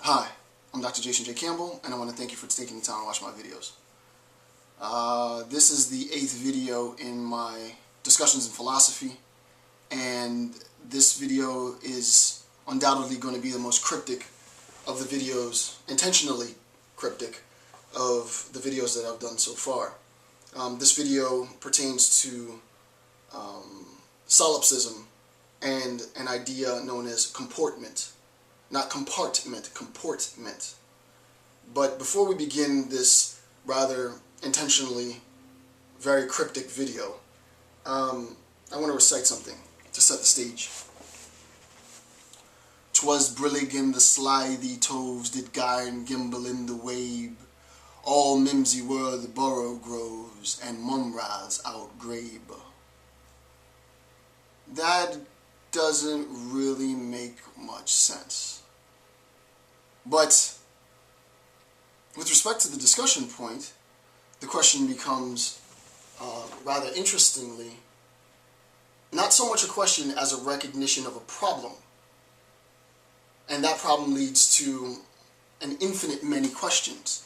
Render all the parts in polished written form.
Hi, I'm Dr. Jason J. Campbell, and I want to thank you for taking the time to watch my videos. This is the 8th video in my discussions in philosophy, and this video is undoubtedly going to be the most cryptic of the videos, intentionally cryptic, of the videos that I've done so far. This video pertains to solipsism and an idea known as comportment. Not compartment, comportment. But before we begin this rather intentionally very cryptic video, I want to recite something to set the stage. "'Twas brillig in the slithy toves did gyre and gimble in the wabe. All mimsy were the borough groves and mumras outgrabe." That doesn't really make much sense. But with respect to the discussion point, the question becomes, rather interestingly, not so much a question as a recognition of a problem. And that problem leads to an infinite many questions.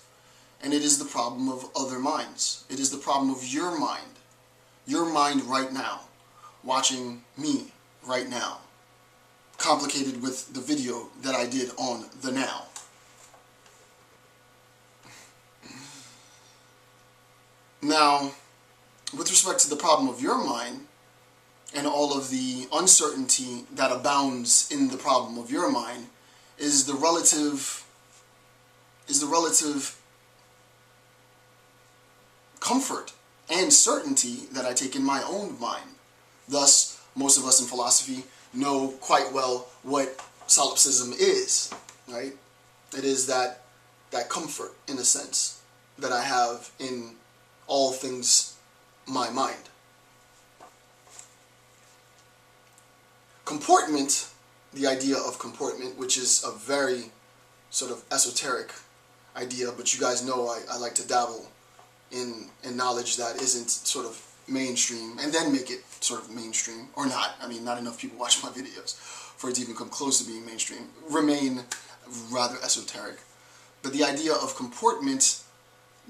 And it is the problem of other minds. It is the problem of your mind right now, watching me right now, complicated with the video that I did on the now. Now, with respect to the problem of your mind and all of the uncertainty that abounds in the problem of your mind is the relative comfort and certainty that I take in my own mind. Thus, most of us in philosophy know quite well what solipsism is, right? It is that comfort, in a sense, that I have in all things my mind. Comportment, the idea of comportment, which is a very sort of esoteric idea, but you guys know I like to dabble in knowledge that isn't sort of mainstream, and then make it sort of mainstream, or not. I mean, not enough people watch my videos for it to even come close to being mainstream. Remain rather esoteric. But the idea of comportment,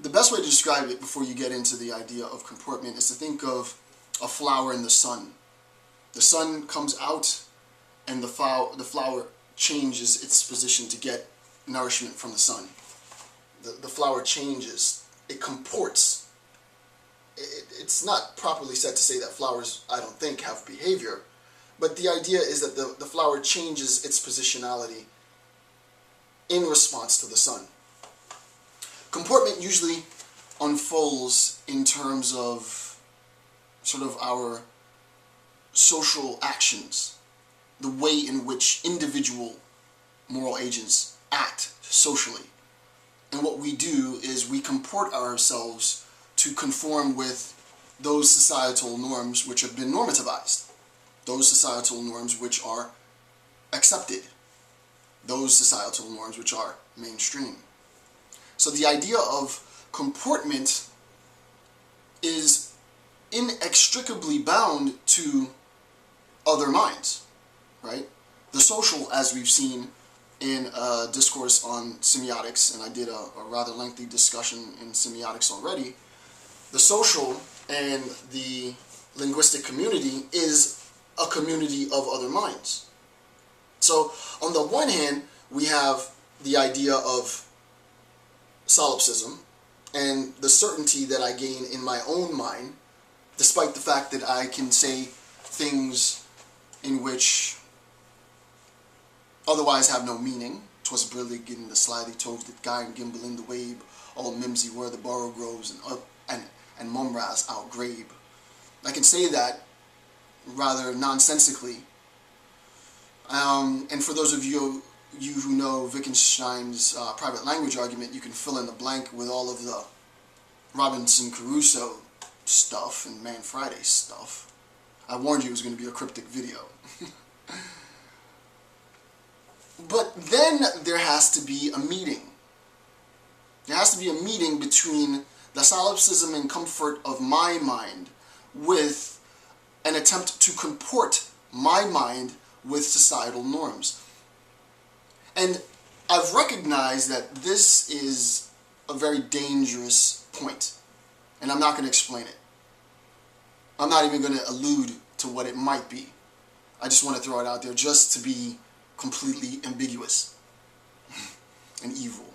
the best way to describe it before you get into the idea of comportment is to think of a flower in the sun. The sun comes out and the flower changes its position to get nourishment from the sun. The flower changes. It comports. It's not properly said to say that flowers, I don't think, have behavior, but the idea is that the flower changes its positionality in response to the sun. Comportment usually unfolds in terms of sort of our social actions, the way in which individual moral agents act socially. And what we do is we comport ourselves to conform with those societal norms which have been normativized, those societal norms which are accepted, those societal norms which are mainstream. So the idea of comportment is inextricably bound to other minds, right? The social, as we've seen in a discourse on semiotics, and I did a rather lengthy discussion in semiotics already, the social and the linguistic community is a community of other minds. So on the one hand, we have the idea of solipsism and the certainty that I gain in my own mind, despite the fact that I can say things in which otherwise have no meaning. "'Twas brillig in the slithy toves that gyre and gimble in the wabe. All mimsy were the borough groves and mumras outgrabe." I can say that rather nonsensically. And for those of you who know Wittgenstein's private language argument, you can fill in the blank with all of the Robinson Crusoe stuff and Man Friday stuff. I warned you it was going to be a cryptic video. But then there has to be a meeting. There has to be a meeting between the solipsism and comfort of my mind with an attempt to comport my mind with societal norms. And I've recognized that this is a very dangerous point, and I'm not going to explain it. I'm not even going to allude to what it might be. I just want to throw it out there just to be completely ambiguous and evil.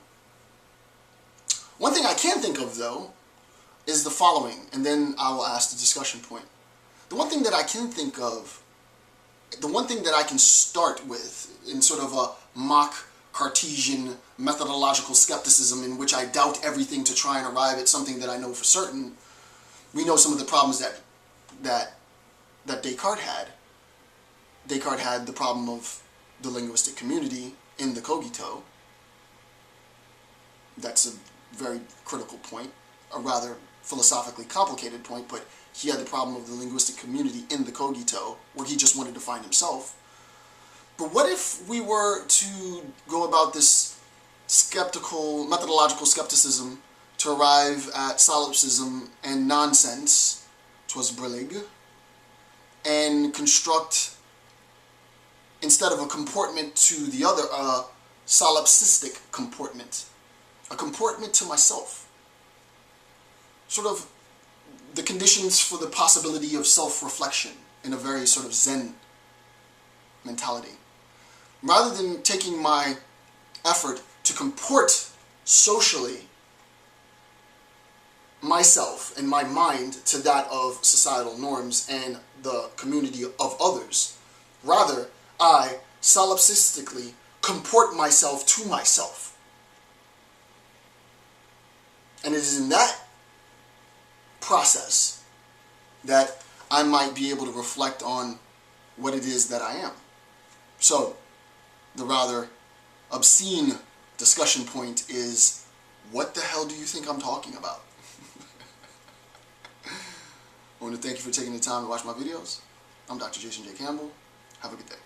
One thing I can think of, though, is the following, and then I will ask the discussion point. The one thing that I can think of, the one thing that I can start with in sort of a mock Cartesian methodological skepticism in which I doubt everything to try and arrive at something that I know for certain. We know some of the problems that Descartes had. Descartes had the problem of the linguistic community in the cogito. That's a very critical point, a rather philosophically complicated point, but he had the problem of the linguistic community in the cogito, where he just wanted to find himself. But what if we were to go about this skeptical, methodological skepticism to arrive at solipsism and nonsense, 'twas brillig, and construct, instead of a comportment to the other, a solipsistic comportment, a comportment to myself. Sort of the conditions for the possibility of self-reflection in a very sort of Zen mentality. Rather than taking my effort to comport socially myself and my mind to that of societal norms and the community of others, rather I solipsistically comport myself to myself. And it is in that process that I might be able to reflect on what it is that I am. So, the rather obscene discussion point is, what the hell do you think I'm talking about? I want to thank you for taking the time to watch my videos. I'm Dr. Jason J. Campbell. Have a good day.